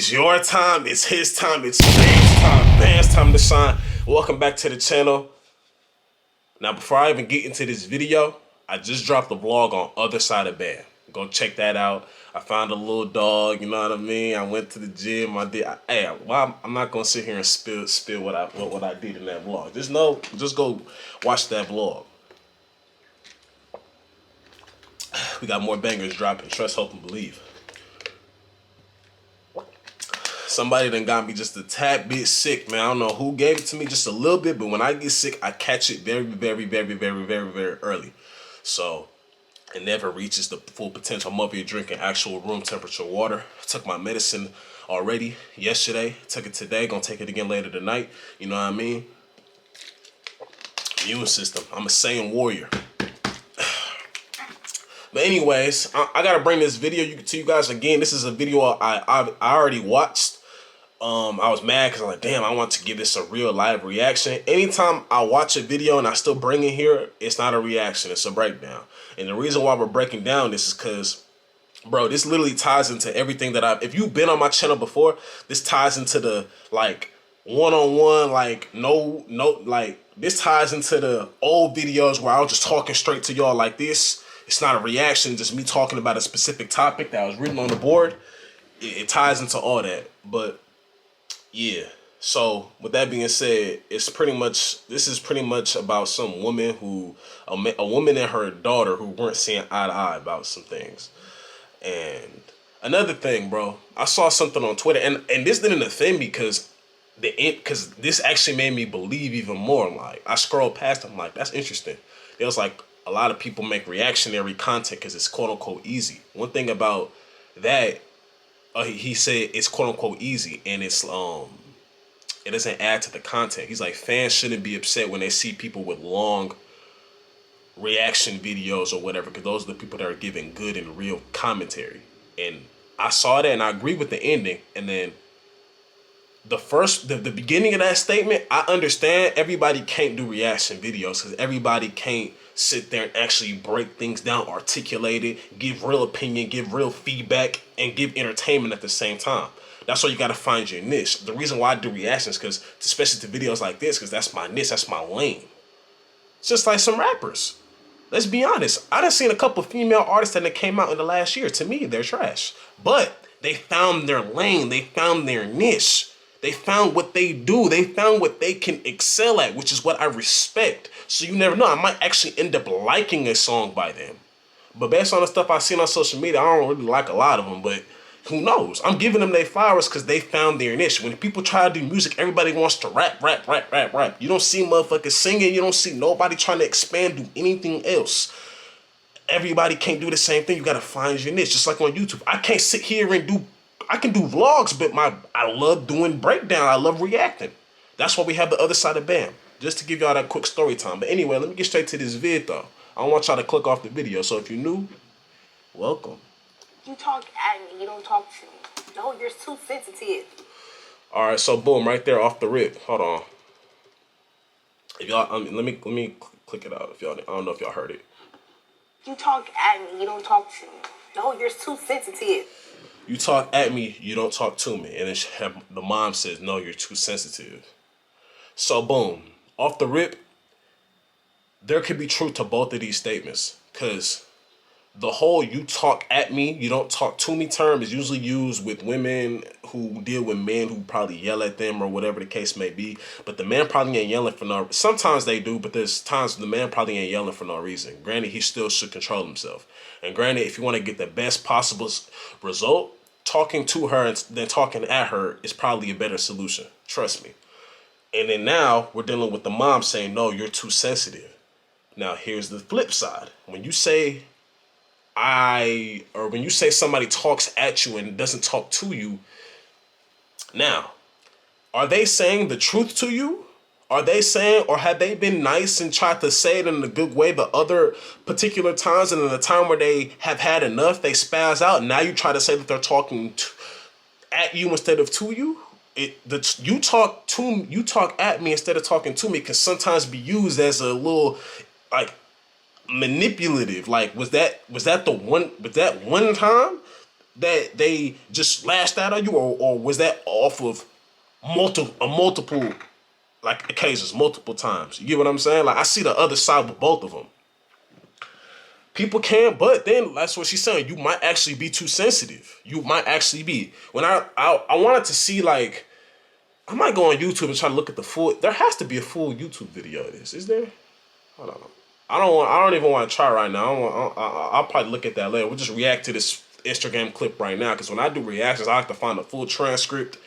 It's your time, it's his time, it's Van's time to shine. Welcome back to the channel. Now, before I even get into this video, I just dropped a vlog on Other Side of Bam. Go check that out. I found a little dog, you know what I mean? I went to the gym, I'm not gonna sit here and spill what I did in that vlog. Just go watch that vlog. We got more bangers dropping, trust, hope, and believe. Somebody done got me just a tad bit sick, man. I don't know who gave it to me, just a little bit, but when I get sick, I catch it very, very, very, very, very, very early. So it never reaches the full potential. I'm up here drinking actual room temperature water. I took my medicine already yesterday. Took it today. Gonna take it again later tonight. You know what I mean? Immune system. I'm a Saiyan warrior. But anyways, I gotta bring this video to you guys again. This is a video I already watched. I was mad because I'm like, damn, I want to give this a real live reaction. Anytime I watch a video and I still bring it here, it's not a reaction, it's a breakdown. And the reason why we're breaking down this is because, bro, this literally ties into everything that if you've been on my channel before, this ties into the, like, one-on-one, like, this ties into the old videos where I was just talking straight to y'all like this. It's not a reaction, just me talking about a specific topic that was written on the board. It ties into all that, but yeah. So with that being said, this is pretty much about some woman a woman and her daughter who weren't seeing eye to eye about some things. And another thing, bro, I saw something on Twitter, and this didn't offend me because this actually made me believe even more. Like, I scrolled past, I'm like, that's interesting. It was like a lot of people make reactionary content because it's quote unquote easy. One thing about that, he said it's quote unquote easy, and it doesn't add to the content. He's like, fans shouldn't be upset when they see people with long reaction videos or whatever, because those are the people that are giving good and real commentary. And I saw that and I agree with the ending. And then the beginning of that statement, I understand everybody can't do reaction videos because everybody can't sit there and actually break things down, articulate it, give real opinion, give real feedback, and give entertainment at the same time. That's why you got to find your niche. The reason why I do reactions, because especially to videos like this, because that's my niche, that's my lane. It's just like some rappers. Let's be honest. I done seen a couple female artists that came out in the last year. To me, they're trash. But they found their lane. They found their niche. They found what they do. They found what they can excel at, which is what I respect. So you never know. I might actually end up liking a song by them. But based on the stuff I've seen on social media, I don't really like a lot of them. But who knows? I'm giving them their flowers because they found their niche. When people try to do music, everybody wants to rap. You don't see motherfuckers singing. You don't see nobody trying to expand, do anything else. Everybody can't do the same thing. You got to find your niche. Just like on YouTube. I can't sit here and I can do vlogs, but I love doing breakdown. I love reacting. That's why we have the Other Side of Bam. Just to give y'all that quick story time. But anyway, let me get straight to this vid though. I don't want y'all to click off the video. So if you're new, welcome. You talk at me, you don't talk to me. No, you're too sensitive. Alright, so boom, right there off the rip. Hold on. If y'all let me click it out if y'all, I don't know if y'all heard it. You talk at me, you don't talk to me. No, you're too sensitive. You talk at me, you don't talk to me. And then the mom says, no, you're too sensitive. So boom, off the rip, there could be truth to both of these statements. Because the whole you talk at me, you don't talk to me term is usually used with women who deal with men who probably yell at them or whatever the case may be. But the man probably ain't yelling for no... Sometimes they do, but there's times the man probably ain't yelling for no reason. Granted, he still should control himself. And granted, if you want to get the best possible result, talking to her than talking at her is probably a better solution. Trust me. And then now we're dealing with the mom saying, no, you're too sensitive. Now, here's the flip side. When you say when you say somebody talks at you and doesn't talk to you, now, are they saying the truth to you? Are they saying, or have they been nice and tried to say it in a good way, but other particular times and in a time where they have had enough, they spaz out, and now you try to say that they're talking at you instead of to you? You talk at me instead of talking to me can sometimes be used as a little, like, manipulative. Like, was that one time? that they just lashed out on you, or was that off of multiple like occasions, multiple times? You get what I'm saying? Like I see the other side with both of them. People can, but then that's what she's saying. You might actually be too sensitive. You might actually be. When I wanted to see, like, I might go on YouTube and try to look at the full. There has to be a full YouTube video of this. Is there? Hold on. I don't even want to try right now. I'll probably look at that later. We'll just react to this Instagram clip right now, because when I do reactions, I like to find a full transcript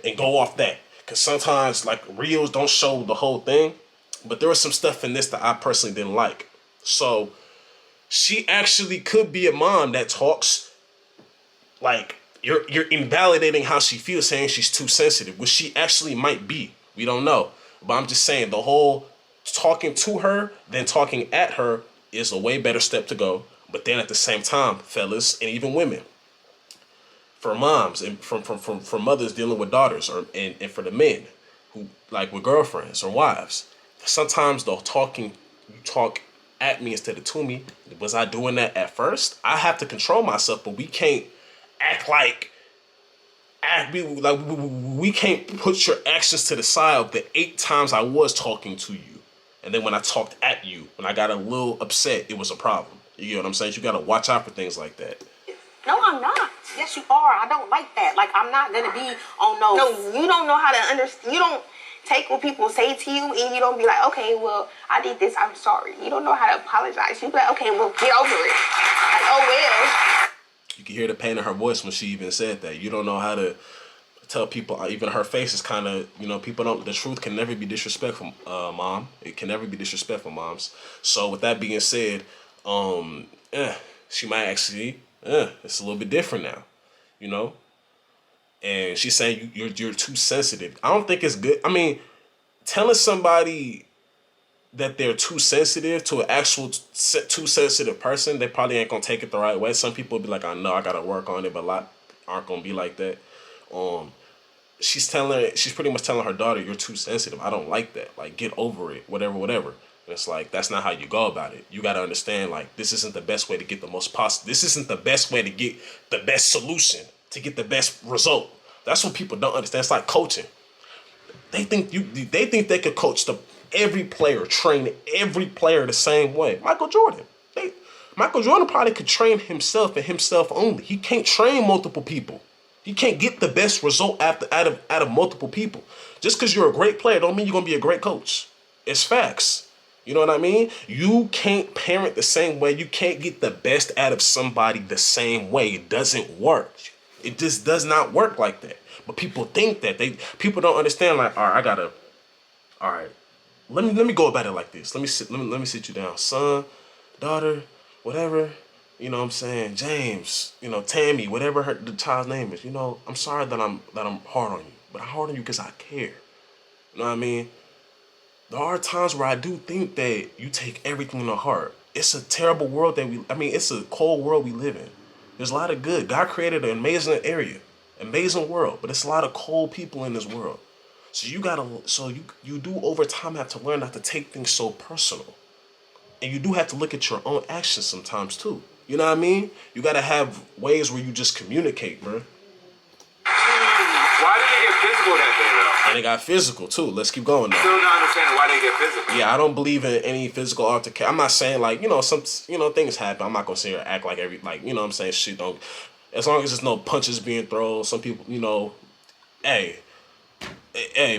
and go off that. Because sometimes, like, reels don't show the whole thing. But there was some stuff in this that I personally didn't like. So she actually could be a mom that talks like you're invalidating how she feels, saying she's too sensitive, which she actually might be. We don't know. But I'm just saying the whole talking to her than talking at her is a way better step to go. But then at the same time, fellas and even women, for moms and for mothers dealing with daughters, and for the men who like with girlfriends or wives, sometimes the talking, you talk at me instead of to me. Was I doing that at first? I have to control myself, but we can't we can't put your actions to the side of the 8 times I was talking to you. And then when I talked at you, when I got a little upset, it was a problem. You get what I'm saying? You gotta watch out for things like that. No, I'm not. Yes, you are. I don't like that. Like, I'm not gonna be on no. No, you don't know how to understand. You don't take what people say to you, and you don't be like, okay, well, I did this. I'm sorry. You don't know how to apologize. You be like, okay, well, get over it. Like, oh well. You can hear the pain in her voice when she even said that. You don't know how to tell people. Even her face is kind of, people don't. The truth can never be disrespectful, mom. It can never be disrespectful, moms. So with that being said, she might actually. It's a little bit different now, and she's saying you're too sensitive. I don't think it's good. I mean, telling somebody that they're too sensitive to an actual too sensitive person, they probably ain't gonna take it the right way. Some people will be like, I know I gotta work on it, but a lot aren't gonna be like that. She's pretty much telling her daughter, you're too sensitive. I don't like that. Like, get over it, whatever. It's like, that's not how you go about it. You got to understand, like, this isn't the best way to get the most possible. This isn't the best way to get the best solution, to get the best result. That's what people don't understand. It's like coaching. They think they could coach every player, train every player the same way. Michael Jordan probably could train himself and himself only. He can't train multiple people. He can't get the best result out of multiple people. Just because you're a great player don't mean you're going to be a great coach. It's facts. You know what I mean? You can't parent the same way. You can't get the best out of somebody the same way. It doesn't work. It just does not work like that. But people think that. People don't understand, like, all right, let me go about it like this. Let me sit you down. Son, daughter, whatever. You know what I'm saying? James, Tammy, whatever the child's name is. I'm sorry that I'm hard on you. But I'm hard on you because I care. You know what I mean? There are times where I do think that you take everything to heart. It's a terrible world it's a cold world we live in. There's a lot of good. God created an amazing area, amazing world, but it's a lot of cold people in this world. So you do over time have to learn not to take things so personal. And you do have to look at your own actions sometimes too. You know what I mean? You gotta have ways where you just communicate, bro. Why did they get physical that day, though? And they got physical too. Let's keep going now. Still not understanding why they get physical. Yeah, I don't believe in any physical altercation. I'm not saying like, some things happen. I'm not gonna sit here and act like what I'm saying, shit don't. As long as there's no punches being thrown, some people, hey,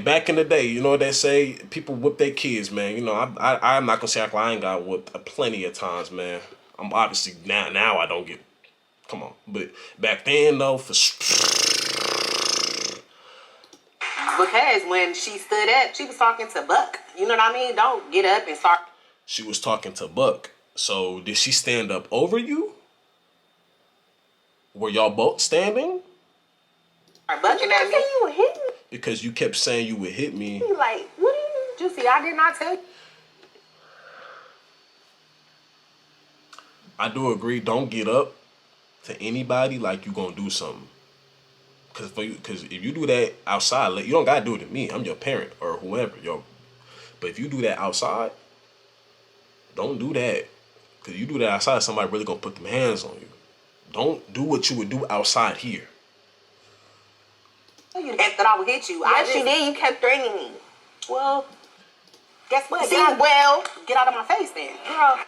back in the day, you know what they say? People whip their kids, man. I'm not gonna say I ain't got whipped plenty of times, man. I'm obviously now I don't get. Come on, but back then though, Because when she stood up, she was talking to Buck. You know what I mean? Don't get up and start. She was talking to Buck. So did she stand up over you? Were y'all both standing? Bucking at me. You would hit me. Because you kept saying you would hit me. Like, what do you Juicy, I did not tell you. I do agree. Don't get up to anybody like you gonna do something. Because if you do that outside, you don't gotta do it to me. I'm your parent or whoever. But if you do that outside, don't do that. Because you do that outside, somebody really gonna put them hands on you. Don't do what you would do outside here. You that I would hit you. Yes, you did. You kept threatening me. Well, guess what? Get out of my face then. Girl.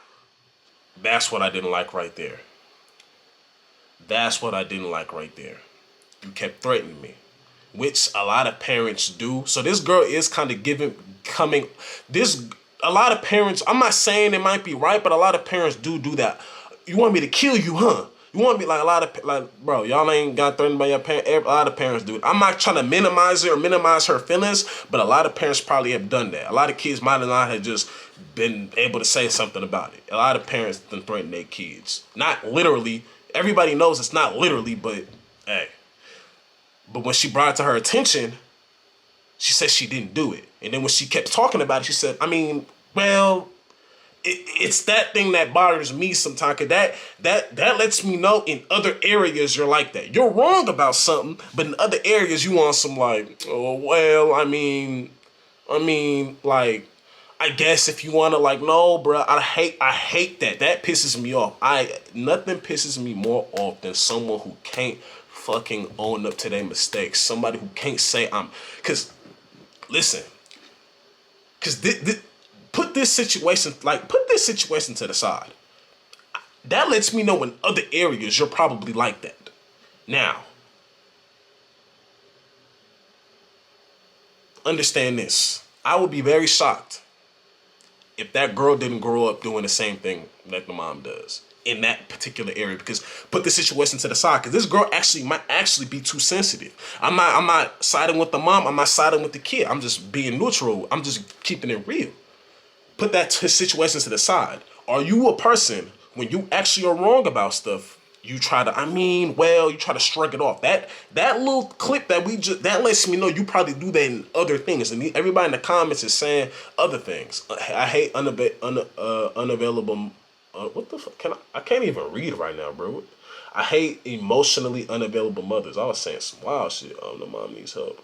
That's what I didn't like right there. That's what I didn't like right there. You kept threatening me, which a lot of parents do. So this girl is kind of a lot of parents, I'm not saying it might be right, but a lot of parents do that. You want me to kill you, huh? You want me bro, y'all ain't got threatened by your parents. A lot of parents do it. I'm not trying to minimize it or minimize her feelings, but a lot of parents probably have done that. A lot of kids might not have just been able to say something about it. A lot of parents done threaten their kids. Not literally. Everybody knows it's not literally, but hey. But when she brought it to her attention, she said she didn't do it. And then when she kept talking about it, she said, it's that thing that bothers me sometimes. Cause that lets me know in other areas you're like that. You're wrong about something, but in other areas you want some like, like, I guess if you want to like, no, bro, I hate that. That pisses me off. Nothing pisses me more off than someone who can't fucking own up to their mistakes. Somebody who can't say put this situation to the side. That lets me know in other areas you're probably like that. Now, understand this. I would be very shocked if that girl didn't grow up doing the same thing that the mom does in that particular area. Because put the situation to the side, because this girl might actually be too sensitive. I'm not siding with the mom. I'm not siding with the kid. I'm just being neutral. I'm just keeping it real. Put that situation to the side. Are you a person when you actually are wrong about stuff? You try to shrug it off. That little clip that lets me know you probably do that in other things. And everybody in the comments is saying other things. I hate unavailable. What the fuck? I can't even read right now, bro. I hate emotionally unavailable mothers. I was saying some wild shit. The mom needs help.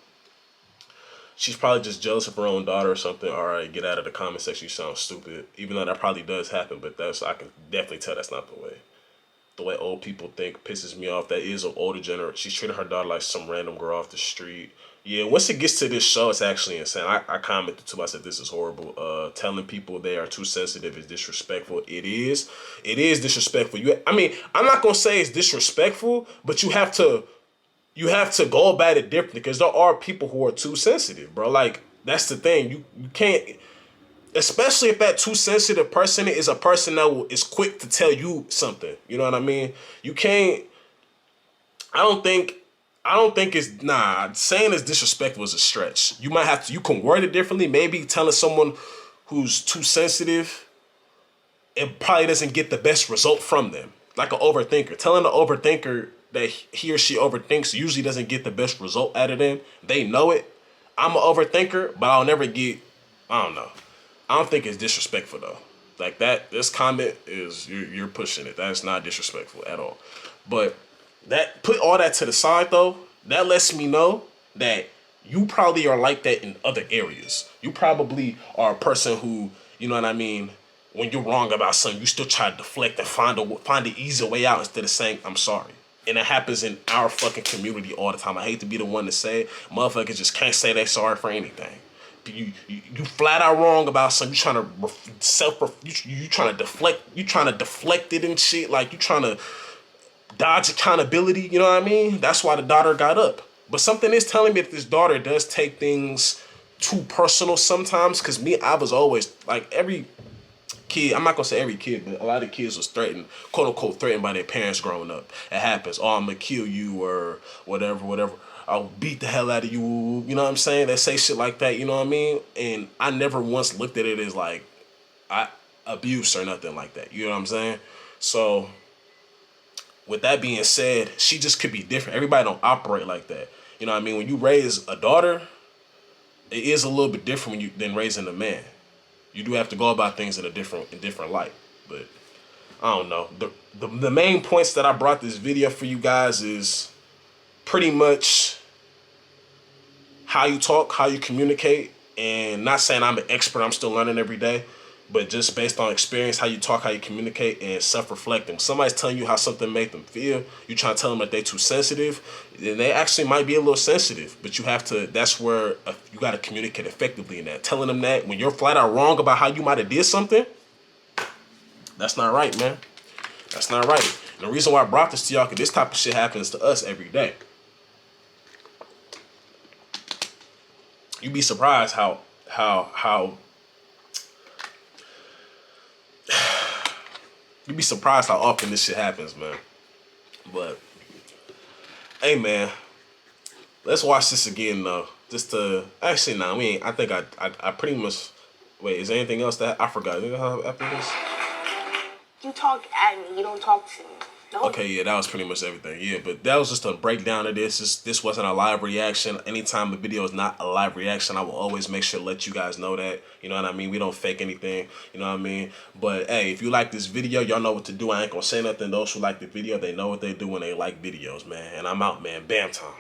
She's probably just jealous of her own daughter or something. All right, get out of the comment section. You sound stupid. Even though that probably does happen, but I can definitely tell that's not the way. The way old people think pisses me off. That is an older generation. She's treating her daughter like some random girl off the street. Yeah, once it gets to this show, it's actually insane. I commented too. I said, this is horrible. Telling people they are too sensitive is disrespectful. It is disrespectful. I'm not going to say it's disrespectful, but you have to go about it differently because there are people who are too sensitive, bro. Like, that's the thing. You can't, especially if that too sensitive person is a person that is quick to tell you something. You know what I mean? You can't, I don't think it's, saying it's disrespectful is a stretch. You can word it differently. Maybe telling someone who's too sensitive, it probably doesn't get the best result from them. Like an overthinker. Telling an overthinker that he or she overthinks usually doesn't get the best result out of them. They know it. I'm an overthinker, but I'll never get, I don't know. I don't think it's disrespectful though. Like that, this comment is, you're pushing it. That's not disrespectful at all. But put all that to the side though, that lets me know that you probably are like that in other areas. You probably are a person who, you know what I mean, when you're wrong about something, you still try to deflect and find an easier way out instead of saying, I'm sorry. And it happens in our fucking community all the time. I hate to be the one to say it. Motherfuckers just can't say they're sorry for anything. You flat out wrong about something. You trying to deflect it and shit. Like you trying to dodge accountability. You know what I mean? That's why the daughter got up. But something is telling me that this daughter does take things too personal sometimes. Cause I was always like every kid, I'm not gonna say every kid, but a lot of kids was threatened, quote unquote, threatened by their parents growing up. It happens. Oh, I'm gonna kill you or whatever. I'll beat the hell out of you. You know what I'm saying? They say shit like that. You know what I mean? And I never once looked at it as like abuse or nothing like that. You know what I'm saying? So with that being said, she just could be different. Everybody don't operate like that. You know what I mean? When you raise a daughter, it is a little bit different than raising a man. You do have to go about things in a different light. But I don't know. The main points that I brought this video for you guys is pretty much how you talk, how you communicate, and not saying I'm an expert. I'm still learning every day. But just based on experience, how you talk, how you communicate, and self-reflecting. Somebody's telling you how something made them feel. You try to tell them that they're too sensitive. And they actually might be a little sensitive. But you have to, that's where you got to communicate effectively in that. Telling them that when you're flat out wrong about how you might have did something, that's not right, man. That's not right. And the reason why I brought this to y'all, because this type of shit happens to us every day. You'd be surprised how you'd be surprised how often this shit happens, man. But hey, man, let's watch this again though. Just to actually, nah, we ain't. I think I pretty much. Wait, is there anything else that I forgot? After this, you talk at me. You don't talk to me. No. Okay, yeah, that was pretty much everything. Yeah, but that was just a breakdown of this. This wasn't a live reaction. Anytime the video is not a live reaction, I will always make sure to let you guys know that. You know what I mean? We don't fake anything. You know what I mean? But hey, if you like this video, y'all know what to do. I ain't gonna say nothing. Those who like the video, they know what they do when they like videos, man. And I'm out, man. Bam time.